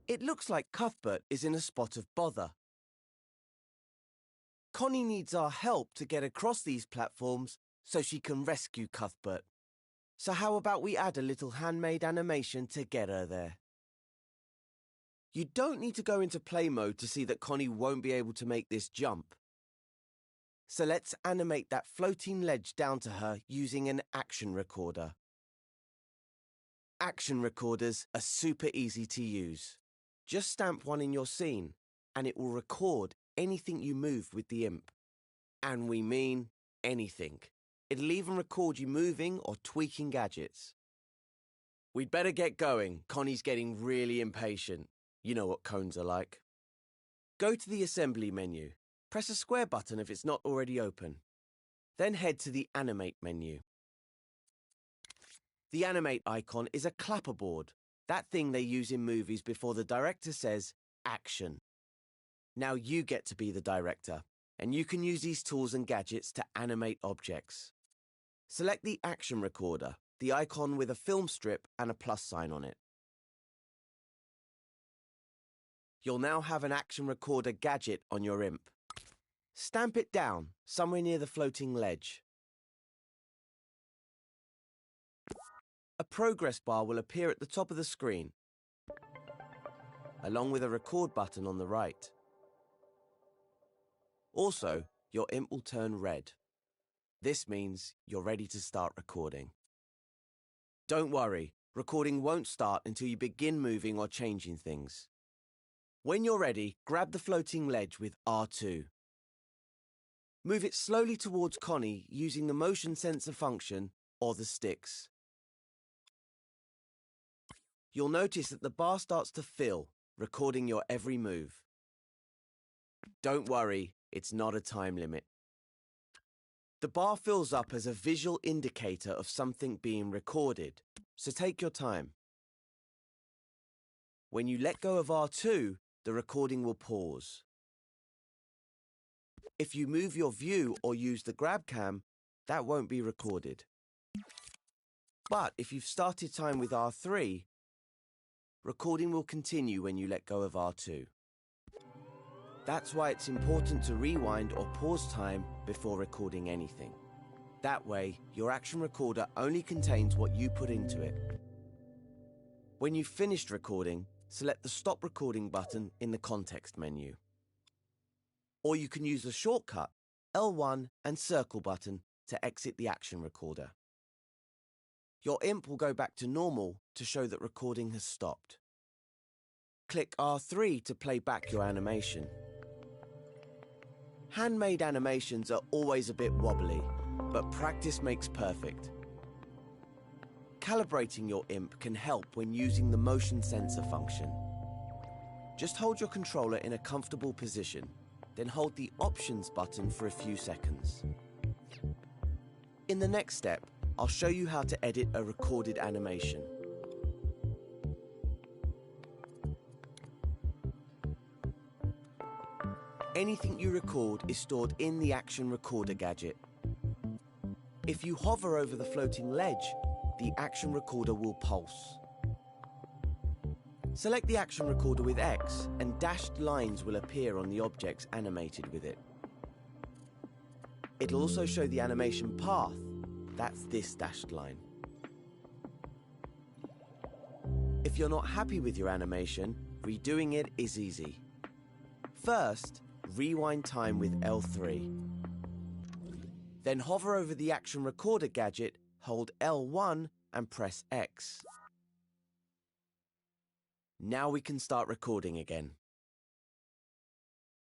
It looks like Cuthbert is in a spot of bother. Connie needs our help to get across these platforms so she can rescue Cuthbert. So how about we add a little handmade animation to get her there? You don't need to go into play mode to see that Connie won't be able to make this jump. So let's animate that floating ledge down to her using an action recorder. Action recorders are super easy to use. Just stamp one in your scene, and it will record anything you move with the imp. And we mean anything. It'll even record you moving or tweaking gadgets. We'd better get going. Connie's getting really impatient. You know what cones are like. Go to the Assembly menu. Press a square button if it's not already open. Then head to the Animate menu. The Animate icon is a clapperboard. That thing they use in movies before the director says, action. Now you get to be the director, and you can use these tools and gadgets to animate objects. Select the action recorder, the icon with a film strip and a plus sign on it. You'll now have an action recorder gadget on your imp. Stamp it down, somewhere near the floating ledge. A progress bar will appear at the top of the screen, along with a record button on the right. Also, your imp will turn red. This means you're ready to start recording. Don't worry, recording won't start until you begin moving or changing things. When you're ready, grab the floating ledge with R2. Move it slowly towards Connie using the motion sensor function or the sticks. You'll notice that the bar starts to fill, recording your every move. Don't worry, it's not a time limit. The bar fills up as a visual indicator of something being recorded, so take your time. When you let go of R2, the recording will pause. If you move your view or use the grab cam, that won't be recorded. But if you've started time with R3, recording will continue when you let go of R2. That's why it's important to rewind or pause time before recording anything. That way, your action recorder only contains what you put into it. When you've finished recording, select the Stop Recording button in the context menu. Or you can use the shortcut L1 and circle button to exit the action recorder. Your imp will go back to normal to show that recording has stopped. Click R3 to play back your animation. Handmade animations are always a bit wobbly, but practice makes perfect. Calibrating your imp can help when using the motion sensor function. Just hold your controller in a comfortable position. then hold the Options button for a few seconds. In the next step, I'll show you how to edit a recorded animation. Anything you record is stored in the Action Recorder gadget. If you hover over the floating ledge, the Action Recorder will pulse. Select the Action Recorder with X, and dashed lines will appear on the objects animated with it. It'll also show the animation path. That's this dashed line. If you're not happy with your animation, redoing it is easy. First, rewind time with L3. Then hover over the Action Recorder gadget, hold L1 and press X. Now we can start recording again.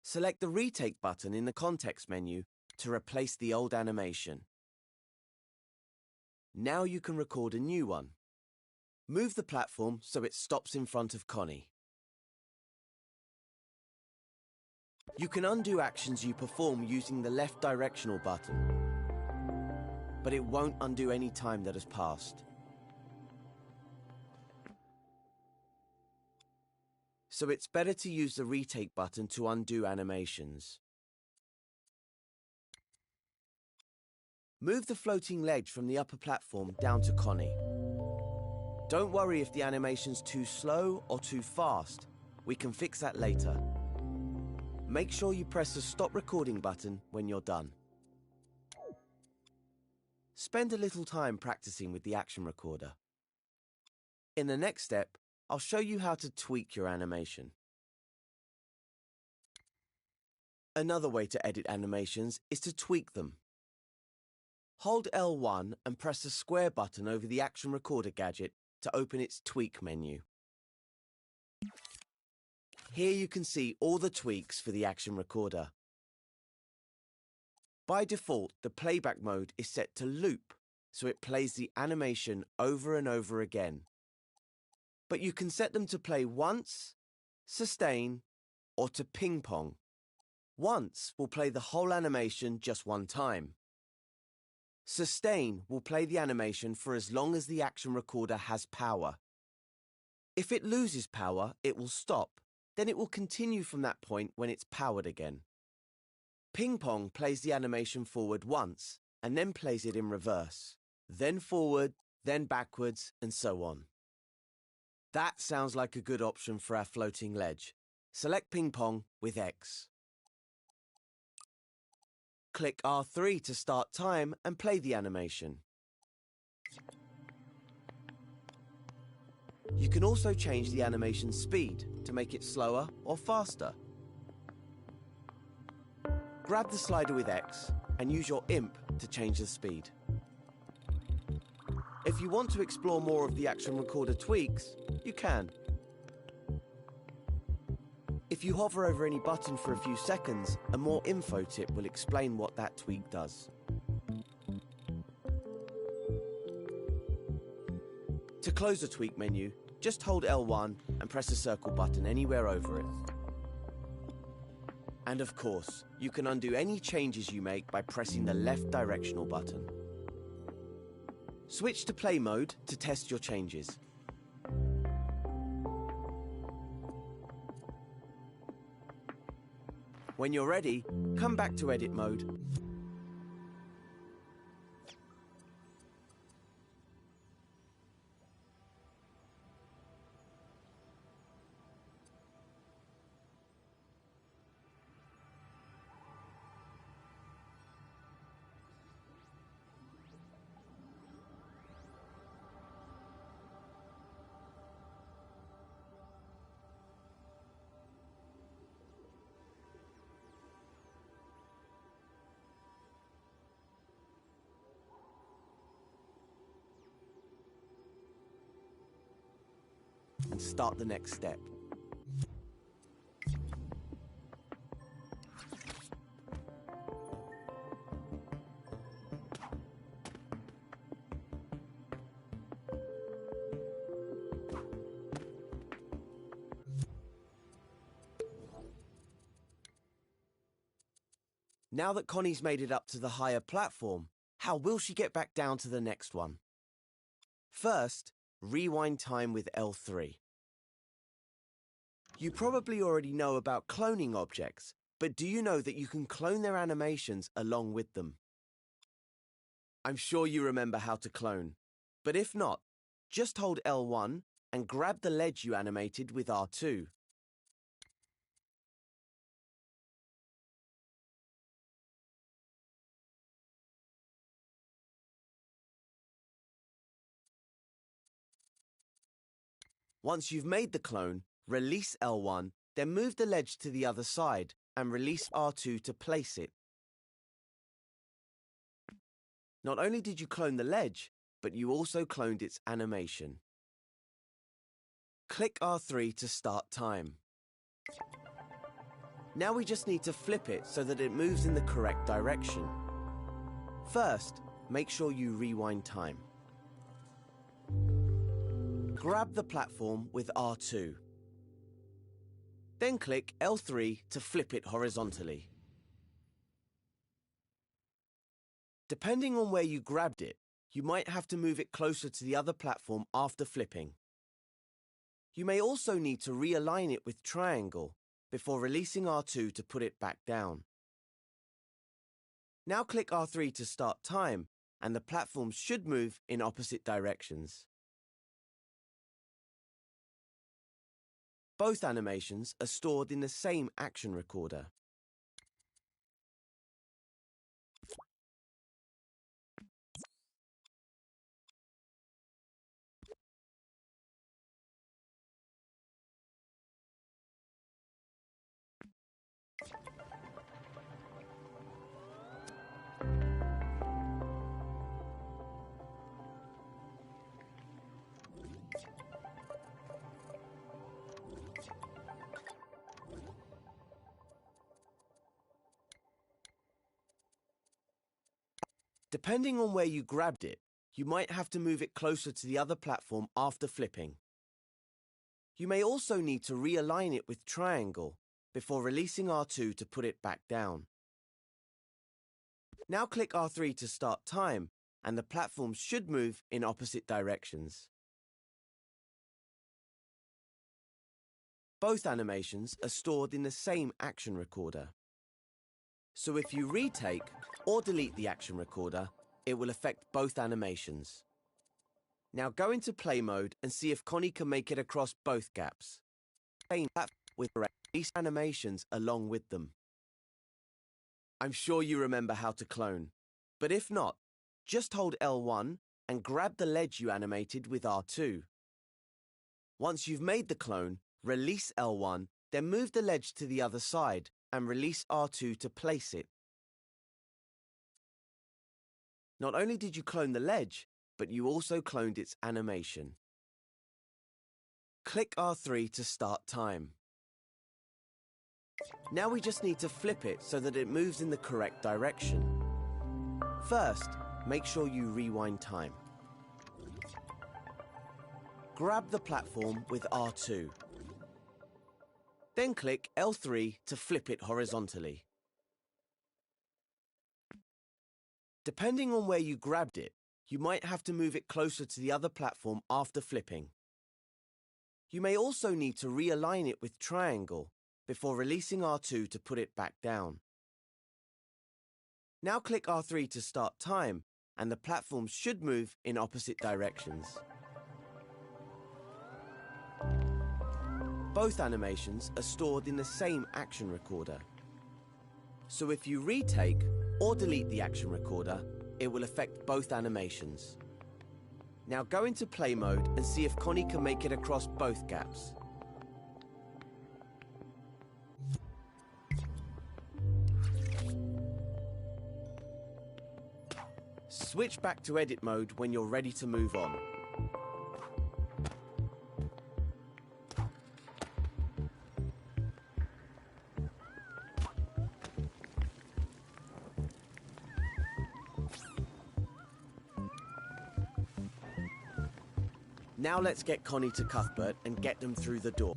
Select the Retake button in the context menu to replace the old animation. Now you can record a new one. Move the platform so it stops in front of Connie. You can undo actions you perform using the left directional button, but it won't undo any time that has passed. So it's better to use the Retake button to undo animations. Move the floating ledge from the upper platform down to Connie. Don't worry if the animation's too slow or too fast. We can fix that later. Make sure you press the Stop Recording button when you're done. Spend a little time practicing with the Action Recorder. In the next step, I'll show you how to tweak your animation. Another way to edit animations is to tweak them. Hold L1 and press the square button over the Action Recorder gadget to open its Tweak menu. Here you can see all the tweaks for the Action Recorder. By default, the playback mode is set to loop, so it plays the animation over and over again. But you can set them to play once, sustain, or to ping pong. Once will play the whole animation just one time. Sustain will play the animation for as long as the Action Recorder has power. If it loses power, it will stop. Then it will continue from that point when it's powered again. Ping pong plays the animation forward once, and then plays it in reverse. Then forward, then backwards, and so on. That sounds like a good option for our floating ledge. Select ping pong with X. Click R3 to start time and play the animation. You can also change the animation speed to make it slower or faster. Grab the slider with X and use your imp to change the speed. If you want to explore more of the Action Recorder tweaks, you can. If you hover over any button for a few seconds, a more info tip will explain what that tweak does. To close the tweak menu, just hold L1 and press the circle button anywhere over it. And of course, you can undo any changes you make by pressing the left directional button. Switch to play mode to test your changes. When you're ready, come back to edit mode. And start the next step. Now that Connie's made it up to the higher platform, how will she get back down to the next one? First, rewind time with L3. You probably already know about cloning objects, but do you know that you can clone their animations along with them? I'm sure you remember how to clone, but if not, just hold L1 and grab the ledge you animated with R2. Once you've made the clone, release L1, then move the ledge to the other side and release R2 to place it. Not only did you clone the ledge, but you also cloned its animation. Click R3 to start time. Now we just need to flip it so that it moves in the correct direction. First, make sure you rewind time. Grab the platform with R2. Then click L3 to flip it horizontally. Depending on where you grabbed it, you might have to move it closer to the other platform after flipping. You may also need to realign it with triangle before releasing R2 to put it back down. Now click R3 to start time, and the platform should move in opposite directions. Both animations are stored in the same action recorder. Depending on where you grabbed it, you might have to move it closer to the other platform after flipping. You may also need to realign it with triangle before releasing R2 to put it back down. Now click R3 to start time, and the platform should move in opposite directions. Both animations are stored in the same action recorder. So if you retake or delete the action recorder, it will affect both animations. Now go into play mode and see if Connie can make it across both gaps. With release animations along with them. I'm sure you remember how to clone, but if not, just hold L1 and grab the ledge you animated with R2. Once you've made the clone, release L1, then move the ledge to the other side and release R2 to place it. Not only did you clone the ledge, but you also cloned its animation. Click R3 to start time. Now we just need to flip it so that it moves in the correct direction. First, make sure you rewind time. Grab the platform with R2. Then click L3 to flip it horizontally. Depending on where you grabbed it, you might have to move it closer to the other platform after flipping. You may also need to realign it with triangle before releasing R2 to put it back down. Now click R3 to start time, and the platform should move in opposite directions. Both animations are stored in the same action recorder. So if you retake or delete the action recorder, it will affect both animations. Now go into play mode and see if Connie can make it across both gaps. Switch back to edit mode when you're ready to move on. Now let's get Connie to Cuthbert and get them through the door.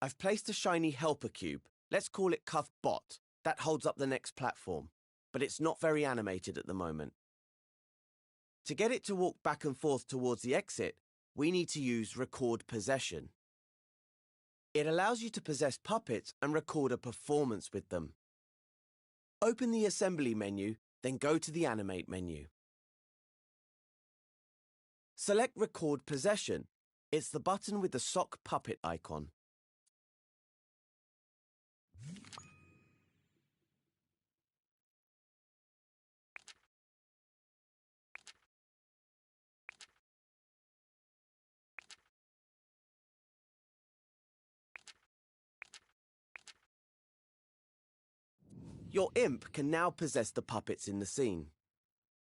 I've placed a shiny helper cube, let's call it Cuff Bot, that holds up the next platform, but it's not very animated at the moment. To get it to walk back and forth towards the exit, we need to use Record Possession. It allows you to possess puppets and record a performance with them. Open the Assembly menu, then go to the Animate menu. Select Record Possession. It's the button with the sock puppet icon. Your imp can now possess the puppets in the scene.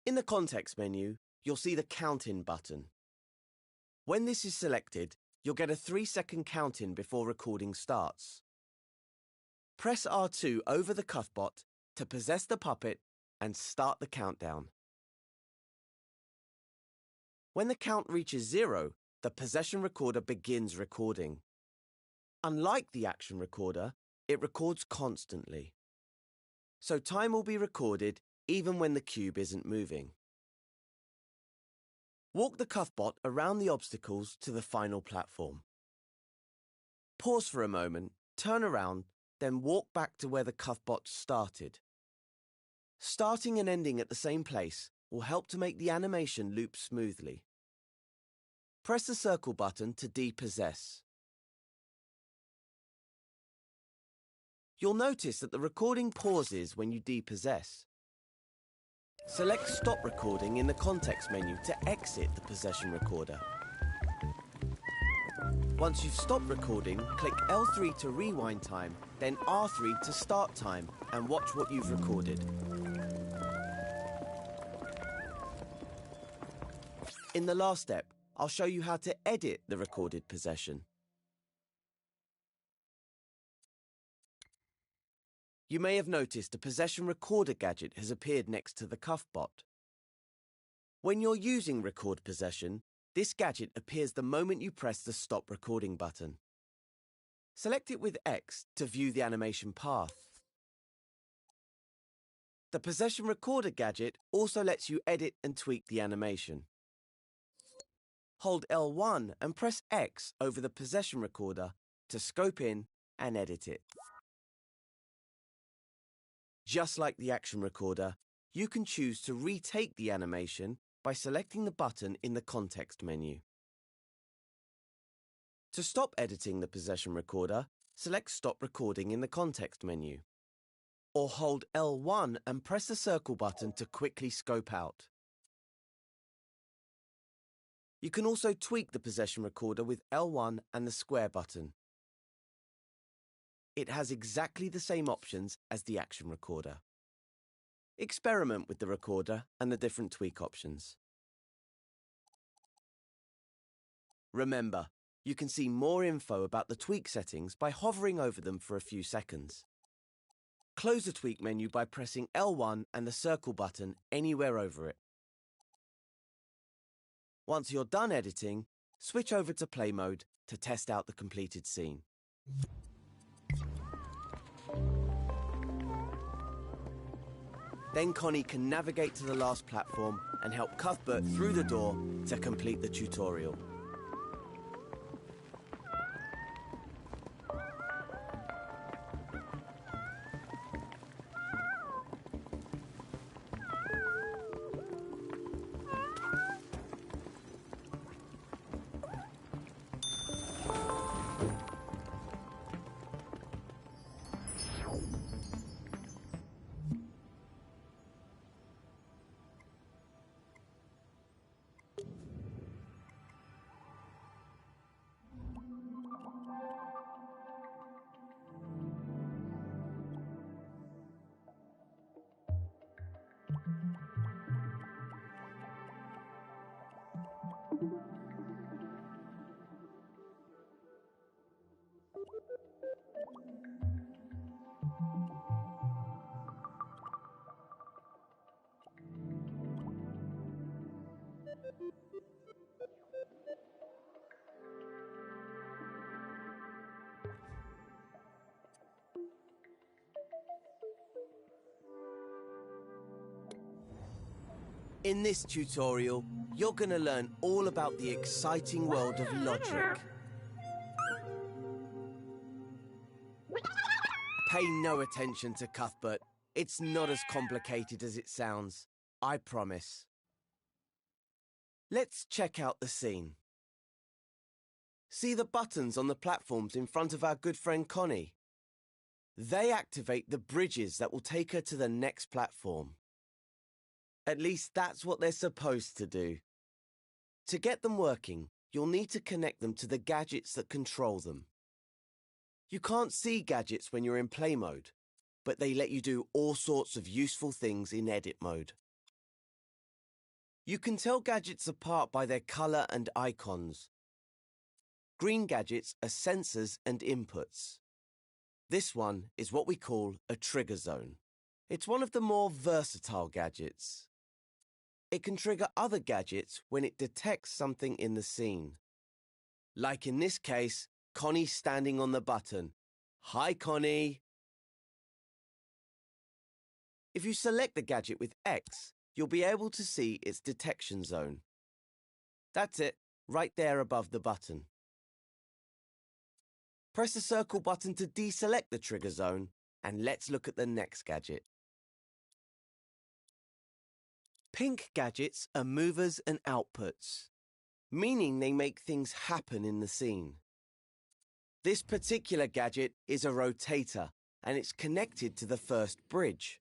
In the Context menu, you'll see the Count-In button. When this is selected, you'll get a 3-second count-in before recording starts. Press R2 over the cuff bot to possess the puppet and start the countdown. When the count reaches 0, the possession recorder begins recording. Unlike the action recorder, it records constantly. So time will be recorded even when the cube isn't moving. Walk the cuff bot around the obstacles to the final platform. Pause for a moment, turn around, then walk back to where the cuff bot started. Starting and ending at the same place will help to make the animation loop smoothly. Press the circle button to depossess. You'll notice that the recording pauses when you depossess. Select Stop Recording in the Context menu to exit the possession recorder. Once you've stopped recording, click L3 to rewind time, then R3 to start time, and watch what you've recorded. In the last step, I'll show you how to edit the recorded possession. You may have noticed a possession recorder gadget has appeared next to the cuff bot. When you're using Record Possession, this gadget appears the moment you press the Stop Recording button. Select it with X to view the animation path. The Possession Recorder gadget also lets you edit and tweak the animation. Hold L1 and press X over the Possession Recorder to scope in and edit it. Just like the action recorder, you can choose to retake the animation by selecting the button in the Context menu. To stop editing the possession recorder, select Stop Recording in the Context menu. Or hold L1 and press the circle button to quickly scope out. You can also tweak the possession recorder with L1 and the square button. It has exactly the same options as the action recorder. Experiment with the recorder and the different tweak options. Remember, you can see more info about the tweak settings by hovering over them for a few seconds. Close the tweak menu by pressing L1 and the circle button anywhere over it. Once you're done editing, switch over to play mode to test out the completed scene. Then Connie can navigate to the last platform and help Cuthbert through the door to complete the tutorial. In this tutorial, you're going to learn all about the exciting world of logic. Pay no attention to Cuthbert. It's not as complicated as it sounds, I promise. Let's check out the scene. See the buttons on the platforms in front of our good friend Connie? They activate the bridges that will take her to the next platform. At least that's what they're supposed to do. To get them working, you'll need to connect them to the gadgets that control them. You can't see gadgets when you're in play mode, but they let you do all sorts of useful things in edit mode. You can tell gadgets apart by their color and icons. Green gadgets are sensors and inputs. This one is what we call a trigger zone. It's one of the more versatile gadgets. It can trigger other gadgets when it detects something in the scene. Like in this case, Connie standing on the button. Hi, Connie. If you select the gadget with X, you'll be able to see its detection zone. That's it, right there above the button. Press the circle button to deselect the trigger zone, and let's look at the next gadget. Pink gadgets are movers and outputs, meaning they make things happen in the scene. This particular gadget is a rotator, and it's connected to the first bridge.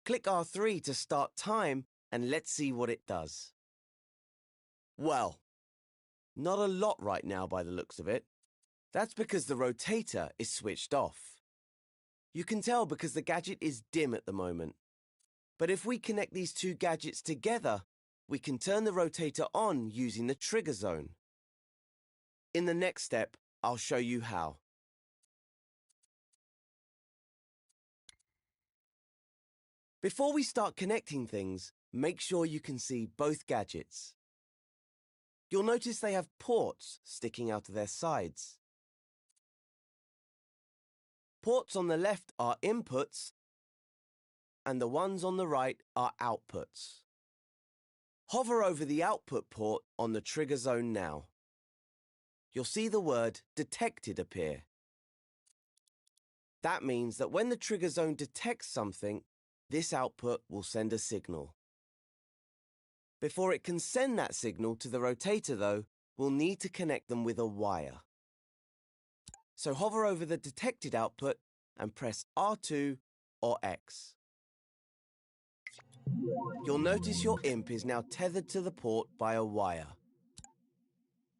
Click R3 to start time, and let's see what it does. Well, not a lot right now by the looks of it. That's because the rotator is switched off. You can tell because the gadget is dim at the moment. But if we connect these two gadgets together, we can turn the rotator on using the trigger zone. In the next step, I'll show you how. Before we start connecting things, make sure you can see both gadgets. You'll notice they have ports sticking out of their sides. Ports on the left are inputs, and the ones on the right are outputs. Hover over the output port on the trigger zone now. You'll see the word detected appear. That means that when the trigger zone detects something, this output will send a signal. Before it can send that signal to the rotator, though, we'll need to connect them with a wire. So hover over the detected output and press R2 or X. You'll notice your imp is now tethered to the port by a wire.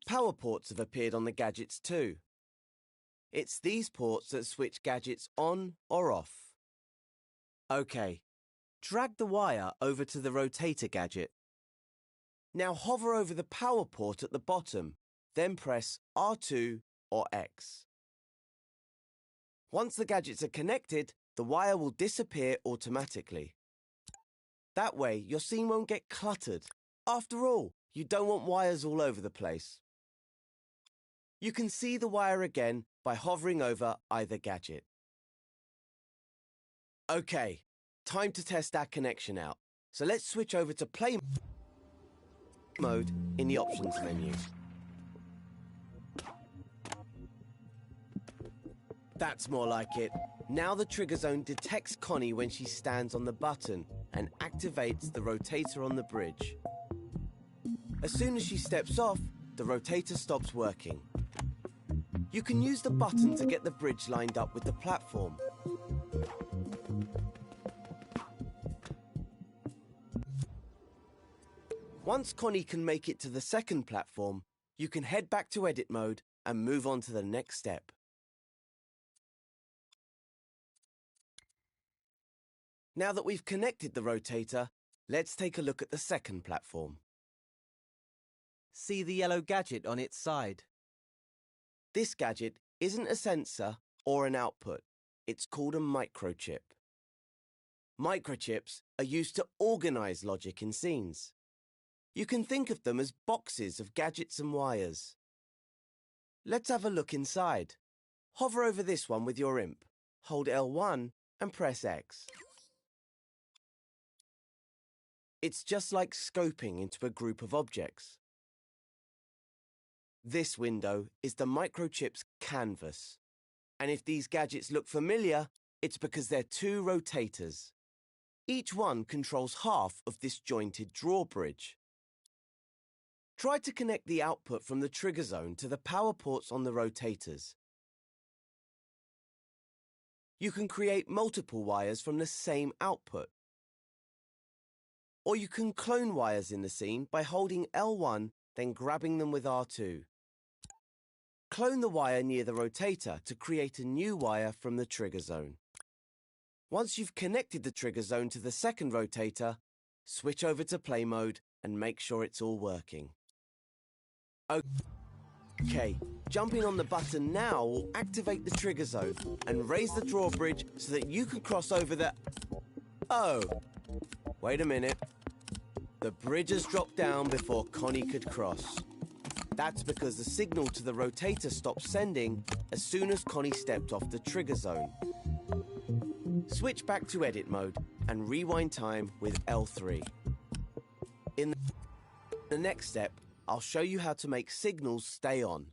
Power ports have appeared on the gadgets too. It's these ports that switch gadgets on or off. OK, drag the wire over to the rotator gadget. Now hover over the power port at the bottom, then press R2 or X. Once the gadgets are connected, the wire will disappear automatically. That way, your scene won't get cluttered. After all, you don't want wires all over the place. You can see the wire again by hovering over either gadget. OK, time to test our connection out. So let's switch over to play mode in the options menu. That's more like it. Now the trigger zone detects Connie when she stands on the button and activates the rotator on the bridge. As soon as she steps off, the rotator stops working. You can use the button to get the bridge lined up with the platform. Once Connie can make it to the second platform, you can head back to edit mode and move on to the next step. Now that we've connected the rotator, let's take a look at the second platform. See the yellow gadget on its side? This gadget isn't a sensor or an output. It's called a microchip. Microchips are used to organize logic in scenes. You can think of them as boxes of gadgets and wires. Let's have a look inside. Hover over this one with your imp. Hold L1 and press X. It's just like scoping into a group of objects. This window is the microchip's canvas. And if these gadgets look familiar, it's because they're two rotators. Each one controls half of this jointed drawbridge. Try to connect the output from the trigger zone to the power ports on the rotators. You can create multiple wires from the same output. Or you can clone wires in the scene by holding L1, then grabbing them with R2. Clone the wire near the rotator to create a new wire from the trigger zone. Once you've connected the trigger zone to the second rotator, switch over to play mode and make sure it's all working. Okay, jumping on the button now will activate the trigger zone and raise the drawbridge so that you can cross over the... Oh, wait a minute. The bridge has dropped down before Connie could cross. That's because the signal to the rotator stopped sending as soon as Connie stepped off the trigger zone. Switch back to edit mode and rewind time with L3. In the next step, I'll show you how to make signals stay on.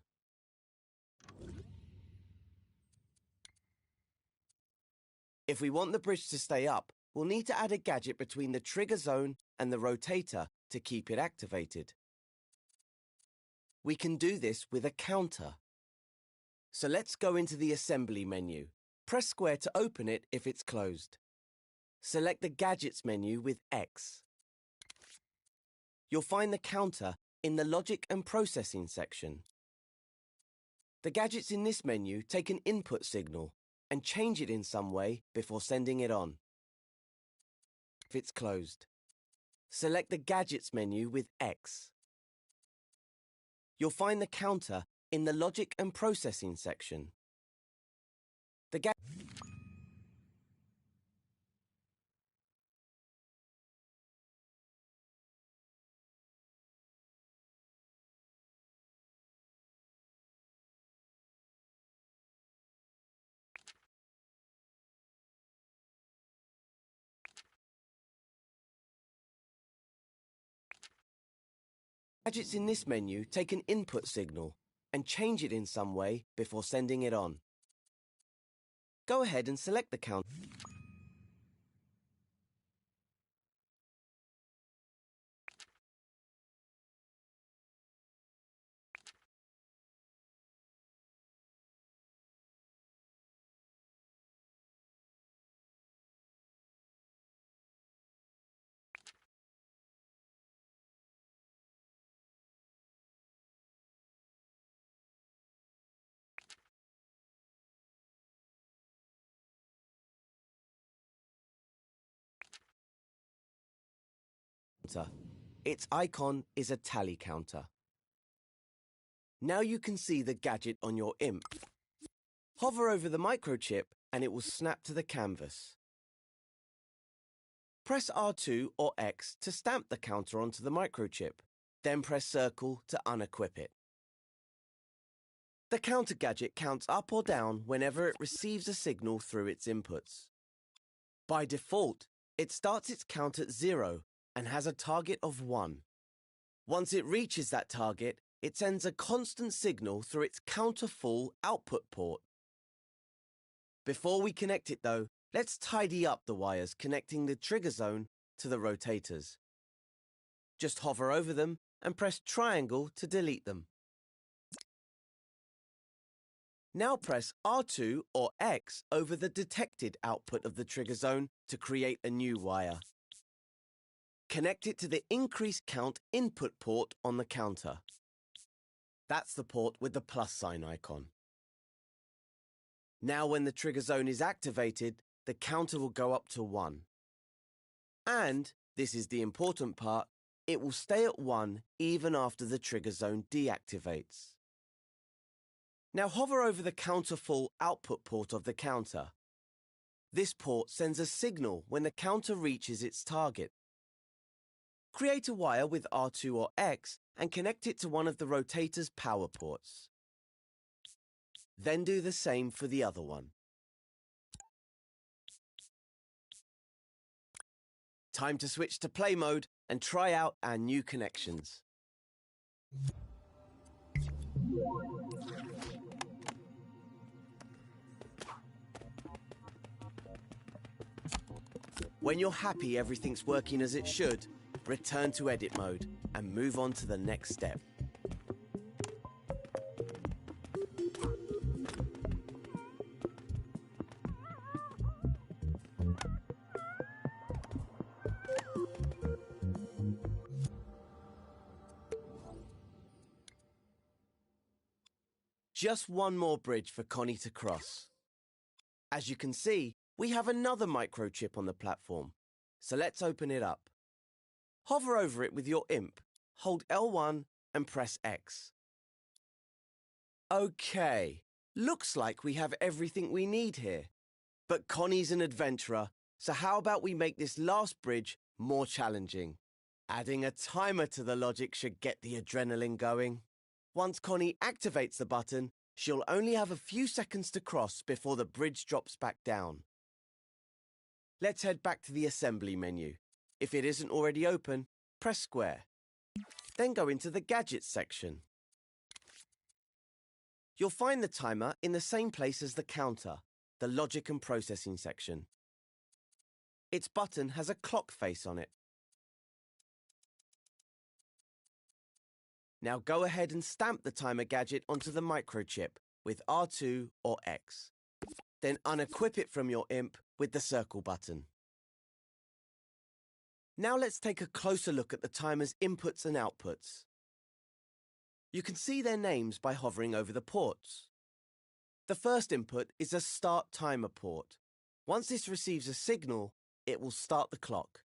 If we want the bridge to stay up, we'll need to add a gadget between the trigger zone and the rotator to keep it activated. We can do this with a counter. So let's go into the assembly menu. Press square to open it if it's closed. Select the Gadgets menu with X. You'll find the counter in the Logic and Processing section. The gadgets in this menu take an input signal and change it in some way before sending it on. If it's closed, select the Gadgets menu with X. You'll find the counter in the Logic and Processing section. The gadgets in this menu take an input signal and change it in some way before sending it on. Go ahead and select the counter. Its icon is a tally counter. Now you can see the gadget on your imp. Hover over the microchip and it will snap to the canvas. Press R2 or X to stamp the counter onto the microchip, then press circle to unequip it. The counter gadget counts up or down whenever it receives a signal through its inputs. By default, it starts its count at 0 and has a target of 1. Once it reaches that target, it sends a constant signal through its counter-full output port. Before we connect it though, let's tidy up the wires connecting the trigger zone to the rotators. Just hover over them and press triangle to delete them. Now press R2 or X over the detected output of the trigger zone to create a new wire. Connect it to the increase count input port on the counter. That's the port with the plus sign icon. Now when the trigger zone is activated, the counter will go up to 1. And, this is the important part, it will stay at 1 even after the trigger zone deactivates. Now hover over the counter-full output port of the counter. This port sends a signal when the counter reaches its target. Create a wire with R2 or X and connect it to one of the rotator's power ports. Then do the same for the other one. Time to switch to play mode and try out our new connections. When you're happy everything's working as it should, return to edit mode and move on to the next step. Just one more bridge for Connie to cross. As you can see, we have another microchip on the platform, so let's open it up. Hover over it with your imp, hold L1 and press X. Okay, looks like we have everything we need here. But Connie's an adventurer, so how about we make this last bridge more challenging? Adding a timer to the logic should get the adrenaline going. Once Connie activates the button, she'll only have a few seconds to cross before the bridge drops back down. Let's head back to the assembly menu. If it isn't already open, press square. Then go into the gadgets section. You'll find the timer in the same place as the counter, the logic and processing section. Its button has a clock face on it. Now go ahead and stamp the timer gadget onto the microchip with R2 or X. Then unequip it from your imp with the circle button. Now let's take a closer look at the timer's inputs and outputs. You can see their names by hovering over the ports. The first input is a start timer port. Once this receives a signal, it will start the clock.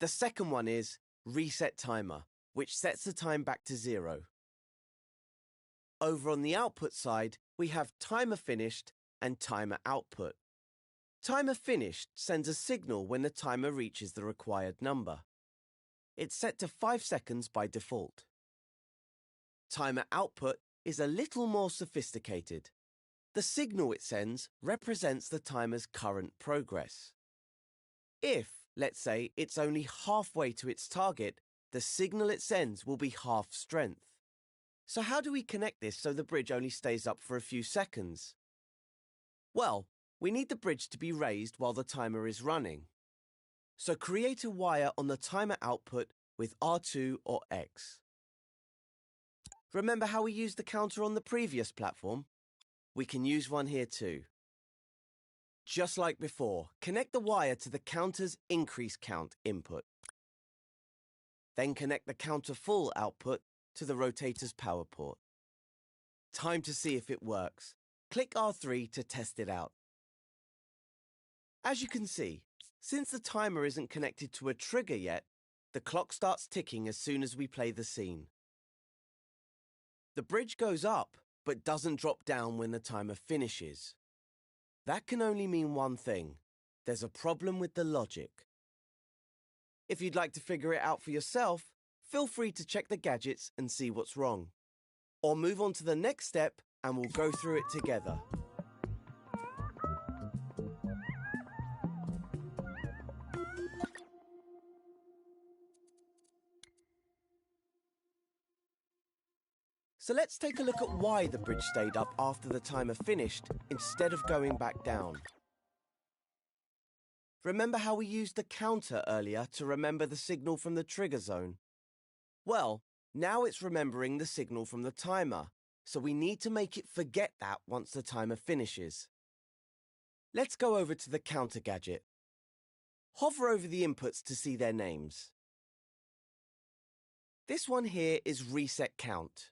The second one is reset timer, which sets the time back to 0. Over on the output side, we have timer finished and timer output. Timer finished sends a signal when the timer reaches the required number. It's set to 5 seconds by default. Timer output is a little more sophisticated. The signal it sends represents the timer's current progress. If, let's say, it's only halfway to its target, the signal it sends will be half strength. So how do we connect this so the bridge only stays up for a few seconds? Well, we need the bridge to be raised while the timer is running. So create a wire on the timer output with R2 or X. Remember how we used the counter on the previous platform? We can use one here too. Just like before, connect the wire to the counter's increase count input. Then connect the counter full output to the rotator's power port. Time to see if it works. Click R3 to test it out. As you can see, since the timer isn't connected to a trigger yet, the clock starts ticking as soon as we play the scene. The bridge goes up, but doesn't drop down when the timer finishes. That can only mean one thing. There's a problem with the logic. If you'd like to figure it out for yourself, feel free to check the gadgets and see what's wrong. Or move on to the next step and we'll go through it together. So let's take a look at why the bridge stayed up after the timer finished instead of going back down. Remember how we used the counter earlier to remember the signal from the trigger zone? Well, now it's remembering the signal from the timer, so we need to make it forget that once the timer finishes. Let's go over to the counter gadget. Hover over the inputs to see their names. This one here is reset count.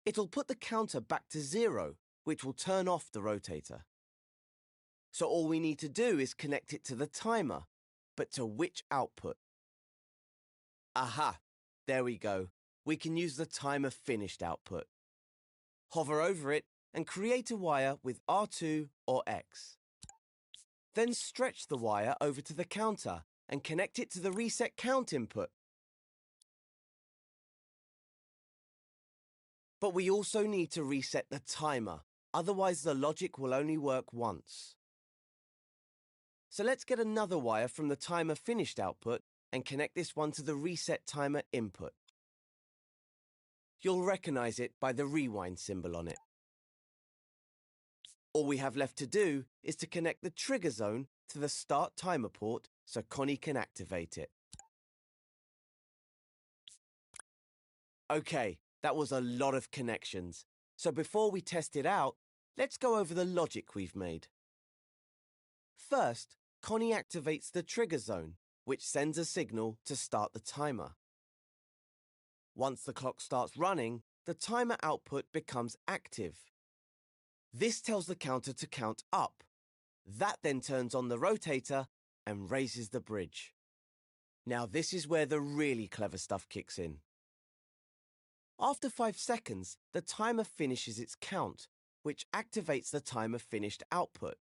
It'll put the counter back to 0, which will turn off the rotator. So all we need to do is connect it to the timer, but to which output? Aha, there we go. We can use the timer finished output. Hover over it and create a wire with R2 or X. Then stretch the wire over to the counter and connect it to the reset count input. But we also need to reset the timer, otherwise the logic will only work once. So let's get another wire from the timer finished output and connect this one to the reset timer input. You'll recognize it by the rewind symbol on it. All we have left to do is to connect the trigger zone to the start timer port so Connie can activate it. Okay, that was a lot of connections. So before we test it out, let's go over the logic we've made. First, Connie activates the trigger zone, which sends a signal to start the timer. Once the clock starts running, the timer output becomes active. This tells the counter to count up. That then turns on the rotator and raises the bridge. Now this is where the really clever stuff kicks in. After 5 seconds, the timer finishes its count, which activates the timer finished output.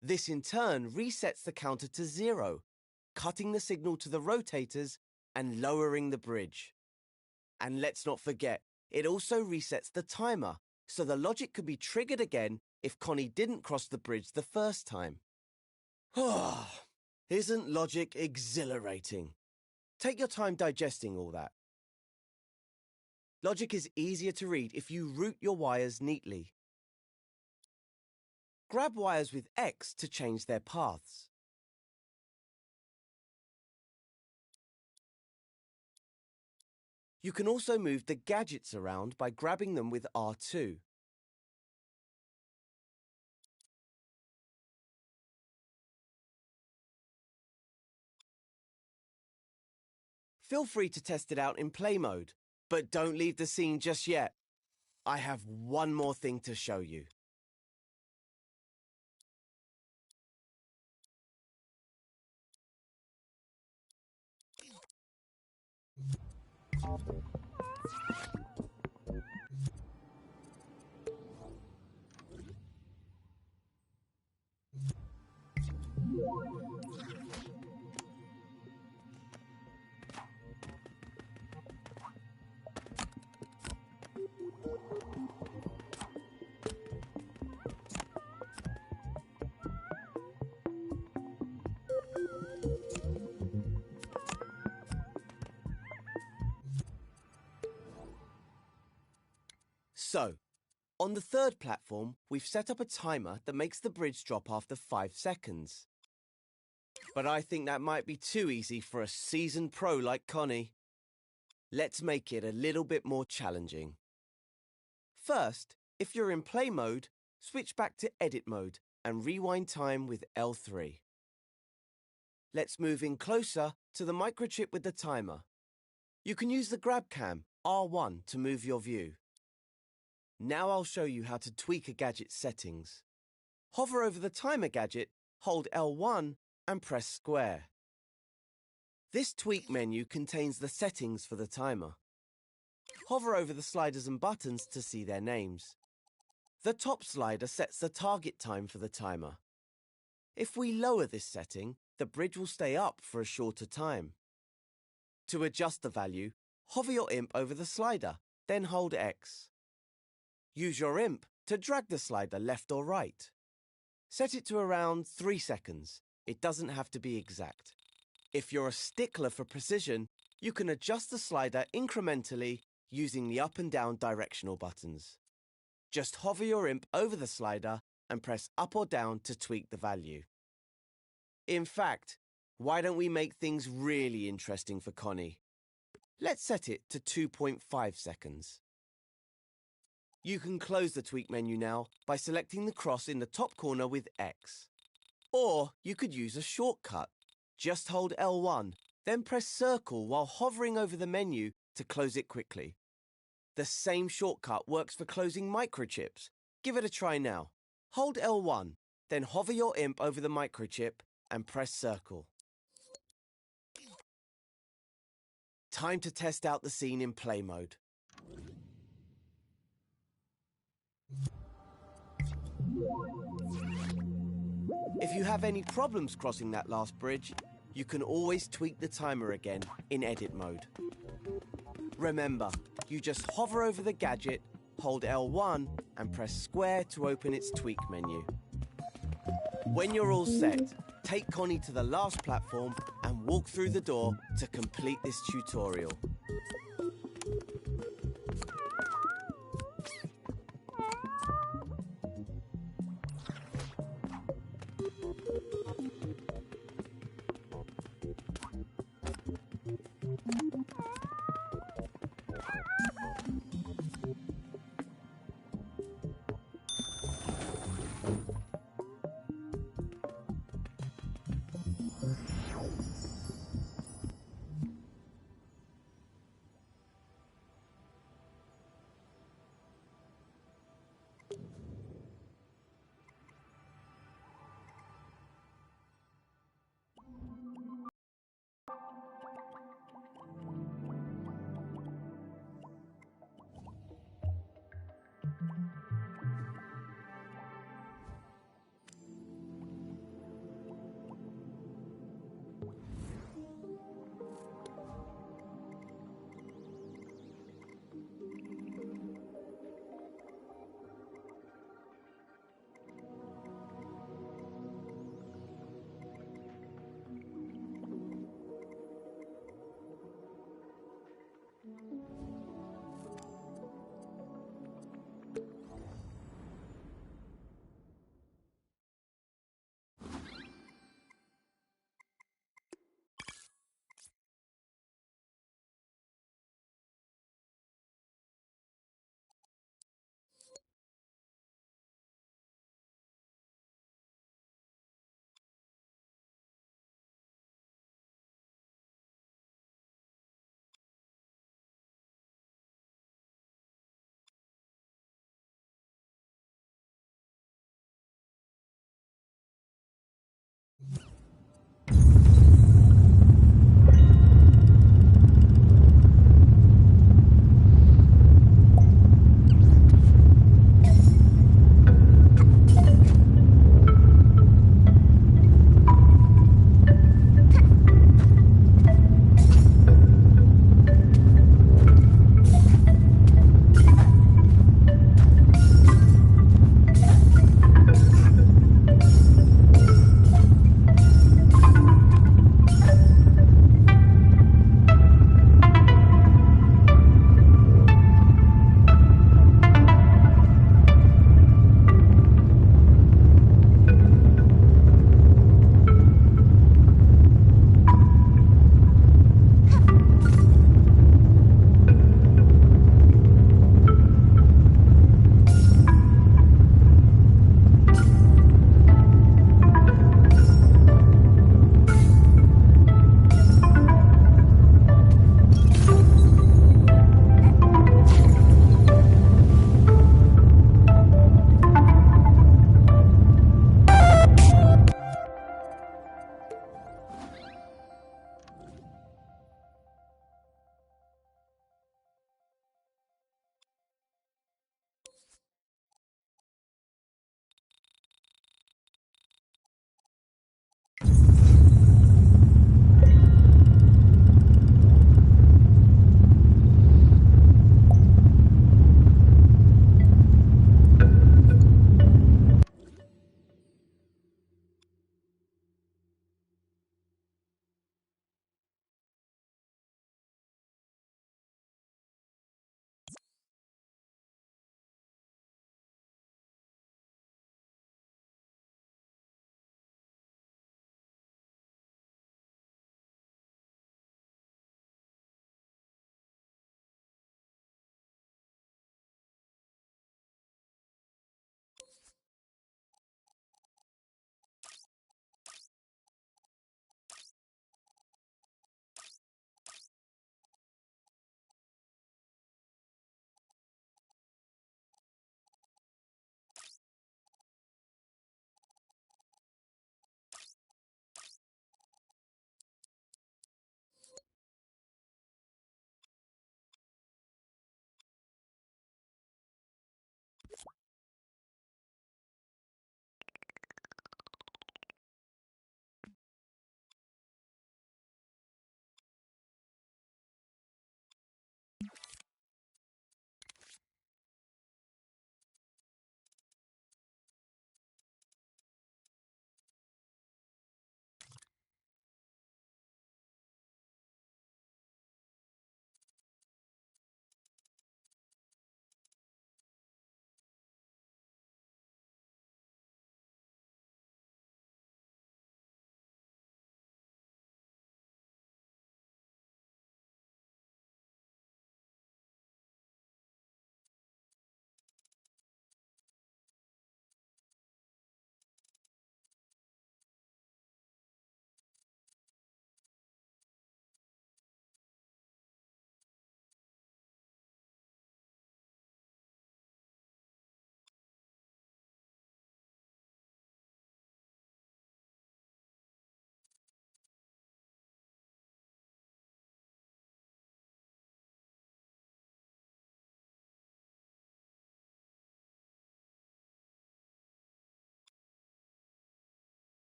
This in turn resets the counter to 0, cutting the signal to the rotators and lowering the bridge. And let's not forget, it also resets the timer, so the logic could be triggered again if Connie didn't cross the bridge the first time. Isn't logic exhilarating? Take your time digesting all that. Logic is easier to read if you route your wires neatly. Grab wires with X to change their paths. You can also move the gadgets around by grabbing them with R2. Feel free to test it out in play mode, but don't leave the scene just yet. I have one more thing to show you. So, on the third platform, we've set up a timer that makes the bridge drop after 5 seconds. But I think that might be too easy for a seasoned pro like Connie. Let's make it a little bit more challenging. First, if you're in play mode, switch back to edit mode and rewind time with L3. Let's move in closer to the microchip with the timer. You can use the grab cam, R1, to move your view. Now I'll show you how to tweak a gadget's settings. Hover over the timer gadget, hold L1 and press square. This tweak menu contains the settings for the timer. Hover over the sliders and buttons to see their names. The top slider sets the target time for the timer. If we lower this setting, the bridge will stay up for a shorter time. To adjust the value, hover your imp over the slider, then hold X. Use your imp to drag the slider left or right. Set it to around 3 seconds. It doesn't have to be exact. If you're a stickler for precision, you can adjust the slider incrementally using the up and down directional buttons. Just hover your imp over the slider and press up or down to tweak the value. In fact, why don't we make things really interesting for Connie? Let's set it to 2.5 seconds. You can close the tweak menu now by selecting the cross in the top corner with X. Or you could use a shortcut. Just hold L1, then press circle while hovering over the menu to close it quickly. The same shortcut works for closing microchips. Give it a try now. Hold L1, then hover your imp over the microchip and press circle. Time to test out the scene in play mode. If you have any problems crossing that last bridge, you can always tweak the timer again in edit mode. Remember, you just hover over the gadget, hold L1 and press square to open its tweak menu. When you're all set, take Connie to the last platform and walk through the door to complete this tutorial.